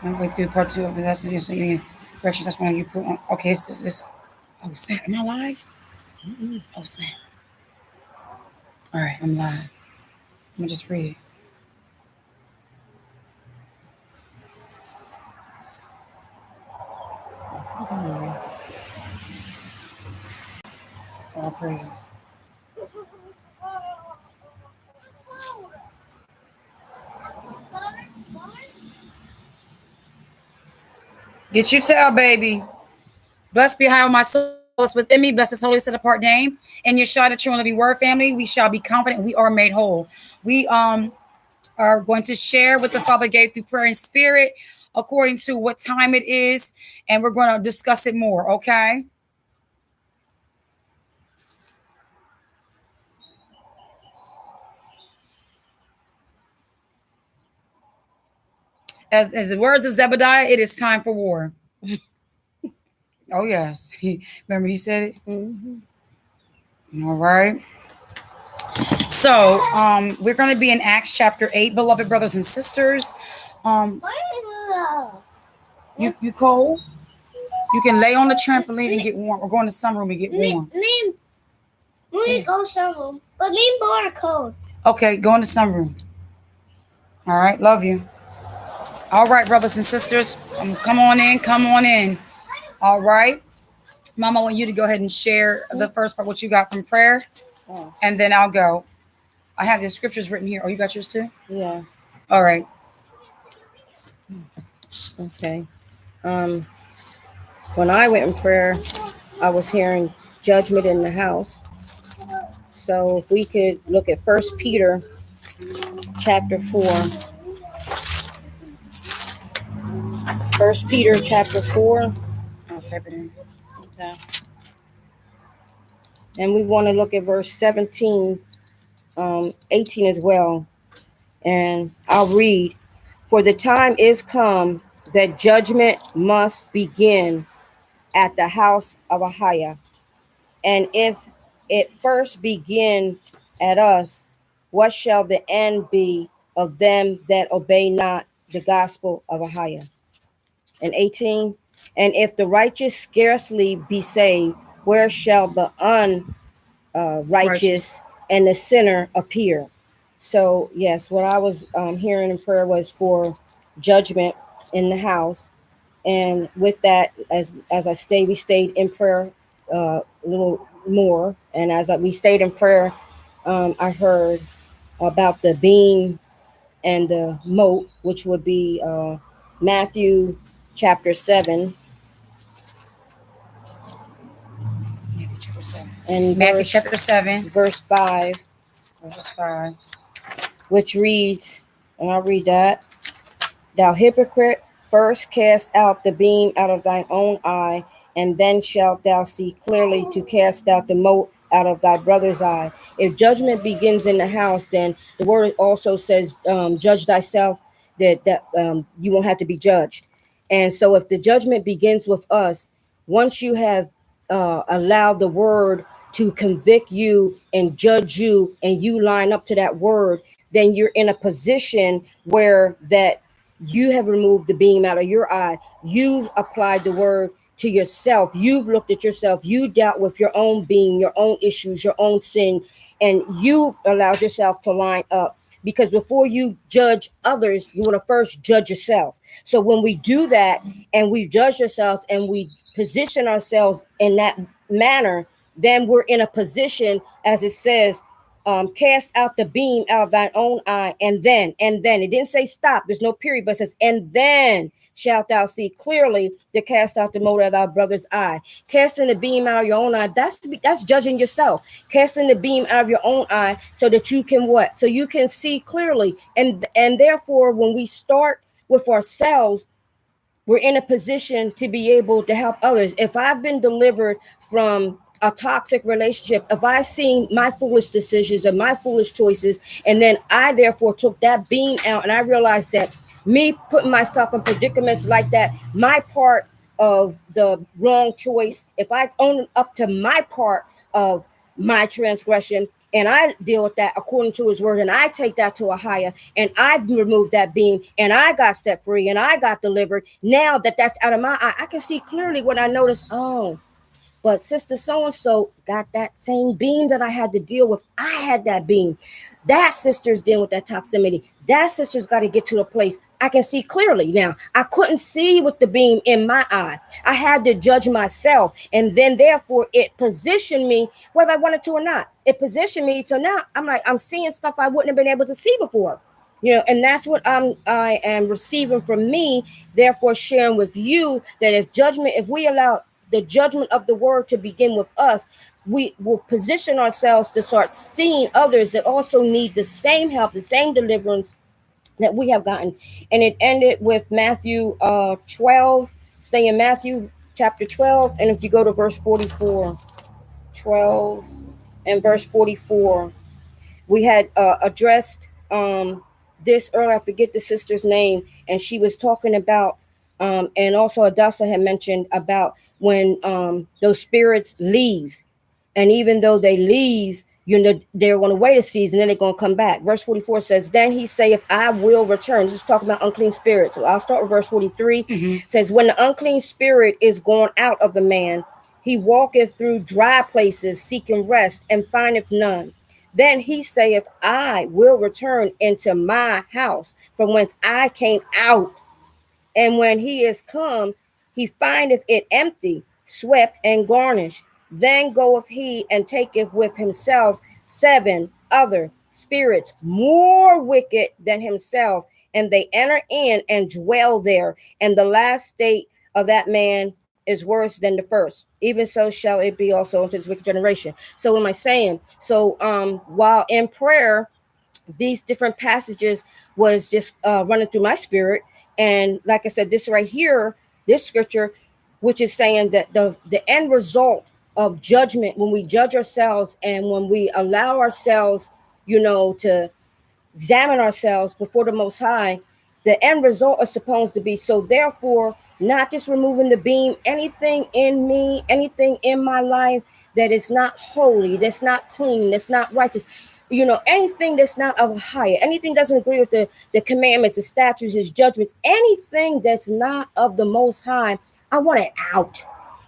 I'm going through part two of the lesson. Yes, you corrections. That's one you put on. Okay, so this. Oh, snap. Am I live? Oh, snap. All right, I'm live. I'm going to just read. All praises. Get you tell, baby. Blessed be high on my soul is within me. Bless his holy set apart name. And Yeshua, the true and living word family. We shall be confident. We are made whole. We are going to share what the Father gave through prayer and spirit according to what time it is. And we're going to discuss it more, okay? As the words of Zebediah, it is time for war. Oh, yes. Remember he said it? All right. So we're going to be in Acts chapter 8, beloved brothers and sisters. You cold? You can lay on the trampoline and get warm, or go in the sunroom and get warm. We go sunroom, but me more cold. Okay, go in the sunroom. All right, love you. All right, brothers and sisters, come on in, come on in. All right. Mama, I want you to go ahead and share the first part, what you got from prayer, and then I'll go. I have the scriptures written here. Oh, you got yours too? Yeah. All right. Okay. When I went in prayer, I was hearing judgment in the house. So if we could look at 1 Peter chapter 4. 1 Peter chapter 4. I'll type it in. Okay. And we want to look at verse 17, 18 as well. And I'll read. For the time is come that judgment must begin at the house of Ahiah. And if it first begin at us, what shall the end be of them that obey not the gospel of Ahiah? And 18, and if the righteous scarcely be saved, where shall the unrighteous and the sinner appear? So yes, what I was hearing in prayer was for judgment in the house. And with that, as we stayed in prayer a little more, and we stayed in prayer, I heard about the beam and the moat, which would be Matthew chapter 7. And Matthew chapter 7. Verse 5. Verse 5. Which reads, and I'll read that. Thou hypocrite, first cast out the beam out of thine own eye, and then shalt thou see clearly to cast out the mote out of thy brother's eye. If judgment begins in the house, then the word also says, judge thyself, that you won't have to be judged. And so if the judgment begins with us, once you have allowed the word to convict you and judge you, and you line up to that word, then you're in a position where that you have removed the beam out of your eye. You've applied the word to yourself. You've looked at yourself. You dealt with your own being, your own issues, your own sin, and you've allowed yourself to line up. Because before you judge others, you want to first judge yourself. So when we do that and we judge ourselves and we position ourselves in that manner, then we're in a position, as it says, cast out the beam out of thine own eye, and then it didn't say stop, there's no period, but it says, and then shalt thou see clearly to cast out the mote out of thy brother's eye. Casting the beam out of your own eye, that's judging yourself. Casting the beam out of your own eye so that you can what? So you can see clearly. And therefore, when we start with ourselves, we're in a position to be able to help others. If I've been delivered from a toxic relationship, if I seen my foolish decisions and my foolish choices, and then I therefore took that beam out, and I realized that me putting myself in predicaments like that, my part of the wrong choice, if I own up to my part of my transgression, and I deal with that according to his word, and I take that to a higher, and I've removed that beam, and I got set free, and I got delivered. Now that that's out of my eye, I can see clearly when I notice, oh, but sister so-and-so got that same beam that I had to deal with. I had that beam. That sister's dealing with that toxicity. That sister's got to get to a place I can see clearly. Now, I couldn't see with the beam in my eye. I had to judge myself. And then therefore it positioned me, whether I wanted to or not. It positioned me. So now I'm seeing stuff I wouldn't have been able to see before. And that's what I am receiving from me, therefore sharing with you that if we allow the judgment of the word to begin with us, we will position ourselves to start seeing others that also need the same help, the same deliverance that we have gotten. And it ended with Matthew 12, stay in Matthew chapter 12. And if you go to verse 44, 12 and verse 44, we had addressed this earlier. I forget the sister's name, and she was talking about and also Adasa had mentioned about when those spirits leave, and even though they leave, they're going to wait a season, then they're going to come back. Verse 44 says, then he saith, I will return. This is talking about unclean spirits. So I'll start with verse 43. Says, when the unclean spirit is gone out of the man, he walketh through dry places, seeking rest, and findeth none. Then he saith, I will return into my house from whence I came out. And when he is come, he findeth it empty, swept, and garnished. Then goeth he and taketh with himself 7 other spirits more wicked than himself, and they enter in and dwell there. And the last state of that man is worse than the first. Even so shall it be also unto this wicked generation. So what am I saying? So while in prayer, these different passages was just running through my spirit. And like I said, this right here, this scripture, which is saying that the end result of judgment, when we judge ourselves and when we allow ourselves, to examine ourselves before the Most High, the end result is supposed to be, so therefore, not just removing the beam, anything in me, anything in my life that is not holy, that's not clean, that's not righteous, anything that's not of a higher, anything doesn't agree with the commandments, the statutes, his judgments, anything that's not of the Most High, I want it out.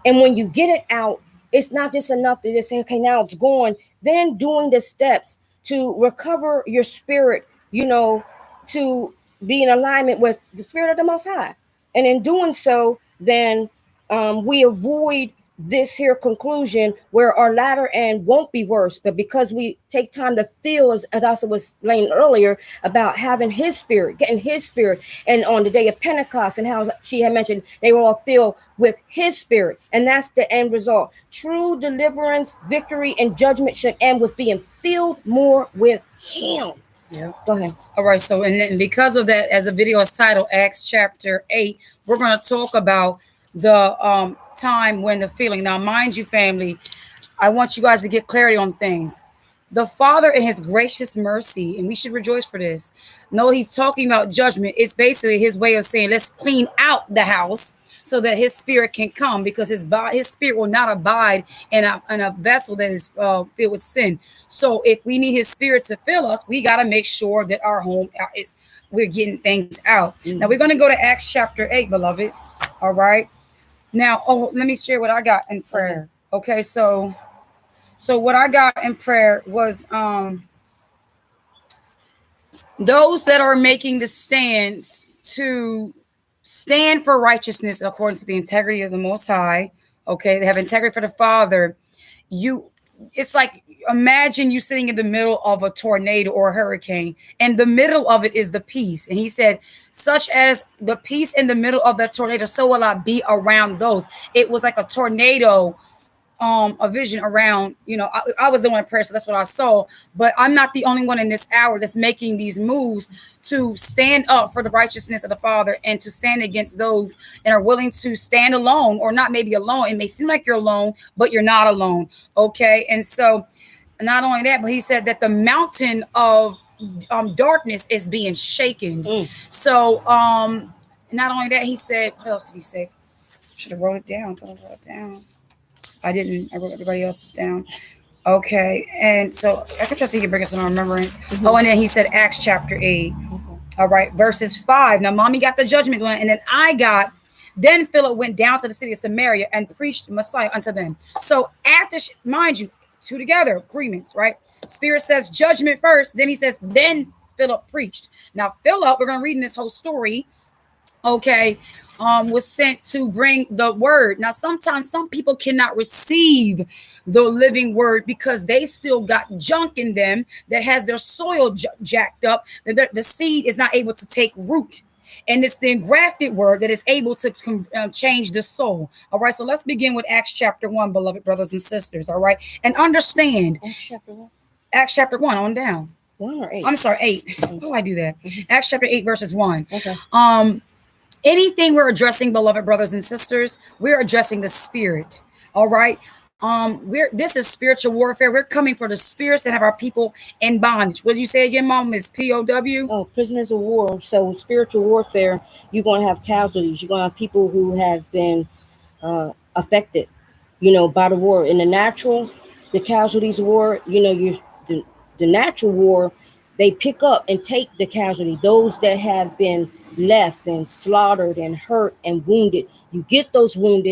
And when you get it out, it's not just enough to just say, okay, now it's gone. Then doing the steps to recover your spirit, to be in alignment with the spirit of the Most High. And in doing so, then we avoid this here conclusion where our latter end won't be worse, but because we take time to feel, as Adasa was laying earlier, about having his spirit, getting his spirit, and on the day of Pentecost, and how she had mentioned they were all filled with his spirit, and that's the end result. True deliverance, victory, and judgment should end with being filled more with him. Yeah. Go ahead. All right. So, and then because of that, as the video is titled Acts chapter 8, we're going to talk about the time when the feeling. Now, mind you, family, I want you guys to get clarity on things. The Father in his gracious mercy, and we should rejoice for this. No, he's talking about judgment. It's basically his way of saying, let's clean out the house so that his spirit can come, because his spirit will not abide in a vessel that is filled with sin. So if we need his spirit to fill us, we got to make sure that our home we're getting things out. Now we're going to go to Acts chapter 8, beloveds. All right. Now, let me share what I got in prayer. Okay, so what I got in prayer was those that are making the stands to stand for righteousness according to the integrity of the Most High. Okay, they have integrity for the Father. It's like, imagine you sitting in the middle of a tornado or a hurricane, and the middle of it is the peace. And he said, such as the peace in the middle of that tornado, so will I be around those. It was like a tornado, a vision around, I was doing a prayer, so that's what I saw. But I'm not the only one in this hour that's making these moves to stand up for the righteousness of the Father and to stand against those that are willing to stand alone, or not maybe alone. It may seem like you're alone, but you're not alone. Okay. And so not only that, but he said that the mountain of darkness is being shaken. So not only that, he said, what else did he say? Should have wrote it down. I didn't. I wrote everybody else's down. Okay, and so I can trust he can bring us some remembrance. Mhm. Oh, and then he said Acts chapter 8. Okay. All right, verses 5. Now, mommy got the judgment one, and then I got. Then Philip went down to the city of Samaria and preached Messiah unto them. So after, mind you, two together agreements, right? Spirit says judgment first. Then he says, then Philip preached. Now Philip, we're gonna read in this whole story. Okay, was sent to bring the word. Now, sometimes some people cannot receive the living word because they still got junk in them that has their soil jacked up, that the seed is not able to take root. And it's the engrafted word that is able to change the soul. All right, so let's begin with Acts chapter 1, beloved brothers and sisters. All right, and understand Acts chapter 1. Acts chapter 1 on down. 1 or 8? I'm sorry, 8. How do I do that? Acts chapter 8, verses 1. Okay. Anything we're addressing, beloved brothers and sisters, we're addressing the spirit. All right. This is spiritual warfare. We're coming for the spirits that have our people in bondage. What did you say again, Mom? Is POW? Oh, prisoners of war. So spiritual warfare, you're going to have casualties. You're going to have people who have been affected, by the war. In the natural, the casualties of war, the natural war, they pick up and take the casualty. Those that have been left and slaughtered and hurt and wounded, you get those wounded